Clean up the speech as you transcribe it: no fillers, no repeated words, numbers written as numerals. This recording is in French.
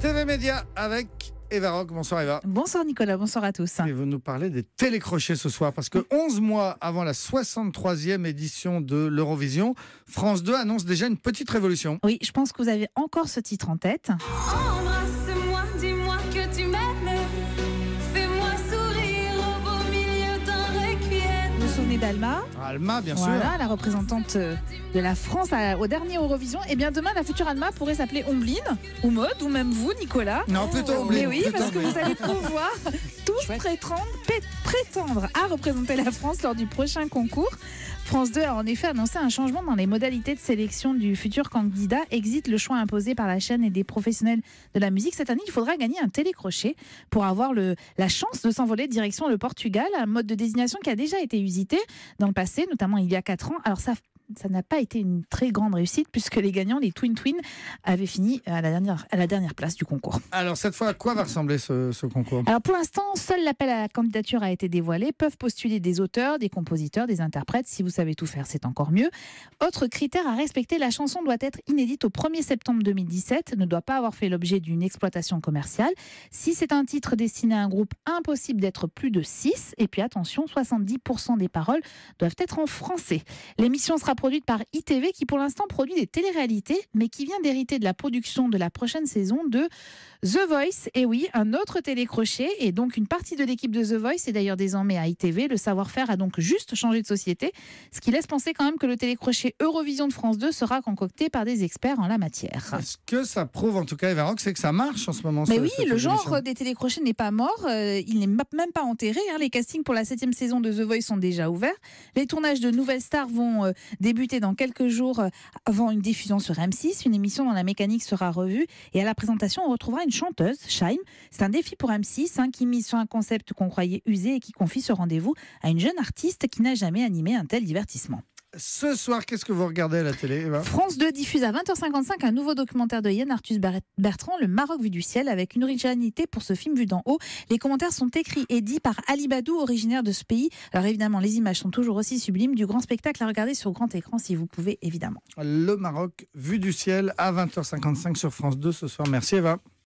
TV Média avec Eva Rock. Bonsoir Eva. Bonsoir Nicolas, bonsoir à tous. Et vous nous parlez des télécrochets ce soir parce que 11 mois avant la 63e édition de l'Eurovision, France 2 annonce déjà une petite révolution. Oui, je pense que vous avez encore ce titre en tête. Embrasse-moi, dis-moi que tu m'aimes. Fais-moi sourire au beau milieu d'un requiem. Vous vous souvenez d'Alma ? Alma, bien Voilà, sûr. la représentante de la France au dernier Eurovision. Et bien demain, la future Alma pourrait s'appeler Ombline, ou Maud, ou même vous, Nicolas. Non, plutôt Mais Ombline. oui, plutôt parce que Ombline. vous allez pouvoir tous prétendre à représenter la France lors du prochain concours. France 2 a en effet annoncé un changement dans les modalités de sélection du futur candidat. Exit le choix imposé par la chaîne et des professionnels de la musique. Cette année, il faudra gagner un télécrochet pour avoir la chance de s'envoler direction le Portugal, un mode de désignation qui a déjà été usité dans le passé, notamment il y a 4 ans. Alors ça n'a pas été une très grande réussite puisque les gagnants, les Twin Twins, avaient fini à la dernière place du concours. Alors cette fois, à quoi va ressembler ce concours ? Alors pour l'instant, seul l'appel à la candidature a été dévoilé. Peuvent postuler des auteurs, des compositeurs, des interprètes. Si vous savez tout faire, c'est encore mieux. Autre critère à respecter, la chanson doit être inédite au 1er septembre 2017, ne doit pas avoir fait l'objet d'une exploitation commerciale. Si c'est un titre destiné à un groupe, impossible d'être plus de 6. Et puis attention, 70% des paroles doivent être en français. L'émission sera produite par ITV qui pour l'instant produit des téléréalités mais qui vient d'hériter de la production de la prochaine saison de The Voice. Et oui, un autre télécrochet et donc une partie de l'équipe de The Voice est d'ailleurs désormais à ITV. Le savoir-faire a donc juste changé de société, ce qui laisse penser quand même que le télécrochet Eurovision de France 2 sera concocté par des experts en la matière. Ce que ça prouve en tout cas, Eva Rock, c'est que ça marche en ce moment. Mais oui, cette le émission. genre des télécrochets n'est pas mort, il n'est même pas enterré. Les castings pour la 7e saison de The Voice sont déjà ouverts. Les tournages de Nouvelles Stars vont débuter dans quelques jours avant une diffusion sur M6. Une émission dont la mécanique sera revue. Et à la présentation, on retrouvera une chanteuse, Shaim. C'est un défi pour M6 qui mise sur un concept qu'on croyait usé et qui confie ce rendez-vous à une jeune artiste qui n'a jamais animé un tel divertissement. Ce soir, qu'est-ce que vous regardez à la télé, Eva ? France 2 diffuse à 20h55 un nouveau documentaire de Yann Arthus Bertrand, Le Maroc vu du ciel, avec une originalité pour ce film vu d'en haut. Les commentaires sont écrits et dits par Ali Badou, originaire de ce pays. Alors évidemment, les images sont toujours aussi sublimes. Du grand spectacle à regarder sur grand écran si vous pouvez, évidemment. Le Maroc, vue du ciel à 20h55 sur France 2 ce soir. Merci Eva.